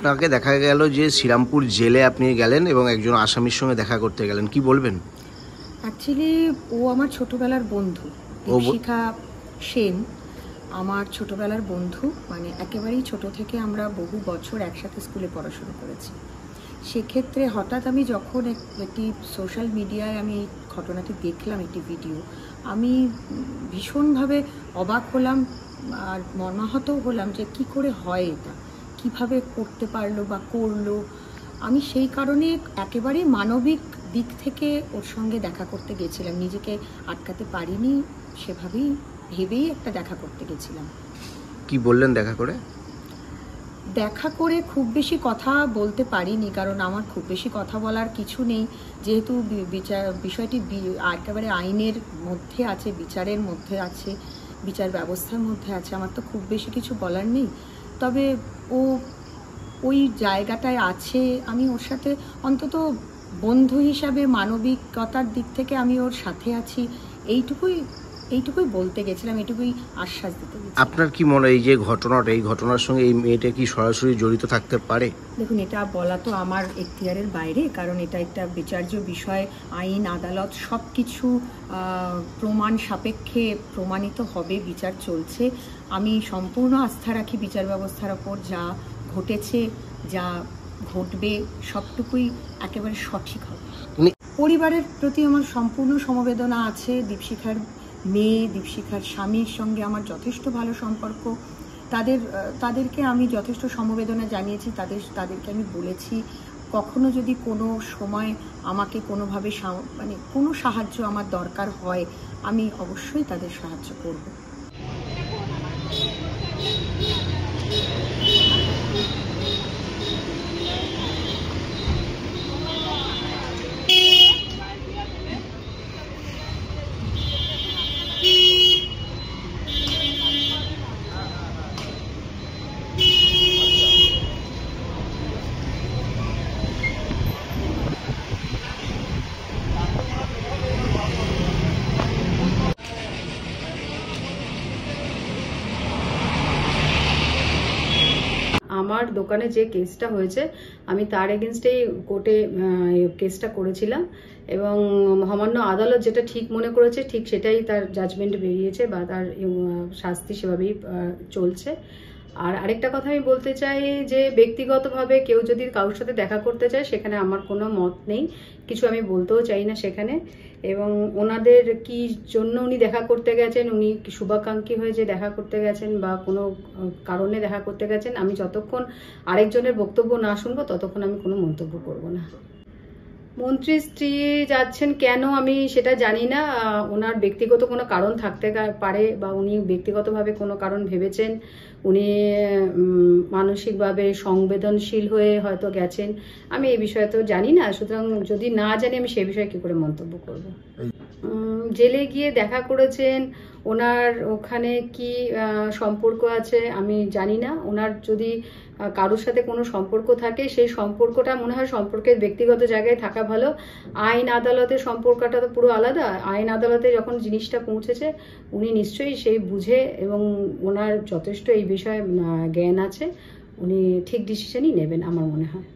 আপনাকে দেখা গেল যে শ্রীরামপুর জেলে আপনি গেলেন এবং একজন আসামির সঙ্গে দেখা করতে গেলেন, কি বলবেন? অ্যাকচুয়ালি ও আমার ছোটবেলার বন্ধু, দীপশিখা সেন আমার ছোটবেলার বন্ধু, মানে একেবারেই ছোট থেকে আমরা বহু বছর একসাথে স্কুলে পড়াশোনা করেছি। সেক্ষেত্রে হঠাৎ আমি যখন একটি সোশ্যাল মিডিয়ায় আমি এই ঘটনাটি দেখলাম, একটি ভিডিও, আমি ভীষণভাবে অবাক হলাম আর মর্মাহত হলাম যে কি করে হয় এটা, কিভাবে করতে পারলো বা করলো। আমি সেই কারণে একেবারে মানবিক দিক থেকে ওর সঙ্গে দেখা করতে গেছিলাম, নিজেকে আটকাতে পারিনি, সেভাবেই ভেবেই একটা দেখা করতে গেছিলাম। কি বললেন দেখা করে? দেখা করে খুব বেশি কথা বলতে পারিনি, কারণ আমার খুব বেশি কথা বলার কিছু নেই, যেহেতু বিষয়টি একেবারে আইনের মধ্যে আছে, বিচারের মধ্যে আছে, বিচার ব্যবস্থার মধ্যে আছে, আমার তো খুব বেশি কিছু বলার নেই। তবে ও ওই জায়গাটায় আছে, আমি ওর সাথে অন্তত বন্ধু হিসাবে মানবিকতার দিক থেকে আমি ওর সাথে আছি, এইটুকুই বলতে গেছিলাম, এইটুকুই আশ্বাস দিতে গেছিলাম। আপনার কি মনে হয় এই যে ঘটনাটা, এই ঘটনার সঙ্গে এই মেয়েটা কি সরাসরি জড়িত থাকতে পারে? দেখুন, এটা বলা তো আমার এখতিয়ারের বাইরে, কারণ এটা একটা বিচার্য বিষয়, আইন আদালত সব কিছু প্রমাণ সাপেক্ষে প্রমাণিত হবে, বিচার চলছে। আমি সম্পূর্ণ আস্থা রাখি বিচার ব্যবস্থার ওপর, যা ঘটেছে যা ঘটবে সবটুকুই একেবারে সঠিক হবে। পরিবারের প্রতি আমার সম্পূর্ণ সমবেদনা আছে। দীপশিখার মেয়ে, দীপশিখার স্বামীর সঙ্গে আমার যথেষ্ট ভালো সম্পর্ক, তাদেরকে আমি যথেষ্ট সমবেদনা জানিয়েছি, তাদেরকে আমি বলেছি কখনো যদি কোনো সময় আমাকে কোনোভাবে মানে কোনো সাহায্য আমার দরকার হয়, আমি অবশ্যই তাদের সাহায্য করব। আমার দোকানে যে কেসটা হয়েছে আমি তার এগেনস্টেই কোর্টে কেসটা করেছিলাম এবং মহামান্য আদালত যেটা ঠিক মনে করেছে ঠিক সেটাই তার জাজমেন্ট বেরিয়েছে বা তার শাস্তি সেভাবেই চলছে। আর আরেকটা কথা আমি বলতে চাই যে ব্যক্তিগতভাবে কেউ যদি কারোর সাথে দেখা করতে চায় সেখানে আমার কোনো মত নেই, কিছু আমি বলতেও চাই না সেখানে। এবং ওনাদের কি জন্য উনি দেখা করতে গেছেন, উনি শুভাকাঙ্ক্ষী হয়ে যে দেখা করতে গেছেন বা কোনো কারণে দেখা করতে গেছেন, আমি যতক্ষণ আরেকজনের বক্তব্য না শুনবো ততক্ষণ আমি কোনো মন্তব্য করব না। মন্ত্রীর স্ত্রী যাচ্ছেন কেন আমি সেটা জানি না, ওনার ব্যক্তিগত কোনো কারণ থাকতে পারে বা উনি ব্যক্তিগতভাবে কোনো কারণ ভেবেছেন, উনি মানসিকভাবে সংবেদনশীল হয়ে হয়তো গেছেন, আমি এই বিষয়ে তো জানি না। সুতরাং যদি না জানি আমি সে বিষয়ে কি করে মন্তব্য করব। জেলে গিয়ে দেখা করেছেন, ওনার ওখানে কি সম্পর্ক আছে আমি জানি না। ওনার যদি কারোর সাথে কোনো সম্পর্ক থাকে সেই সম্পর্কটা মনে হয় সম্পর্কের ব্যক্তিগত জায়গায় থাকা ভালো। আইন আদালতের সম্পর্কটা তো পুরো আলাদা। আইন আদালতে যখন জিনিসটা পৌঁছেছে উনি নিশ্চয়ই সেই বুঝে এবং ওনার যথেষ্ট এই বিষয়ে জ্ঞান আছে, উনি ঠিক ডিসিশনই নেবেন আমার মনে হয়।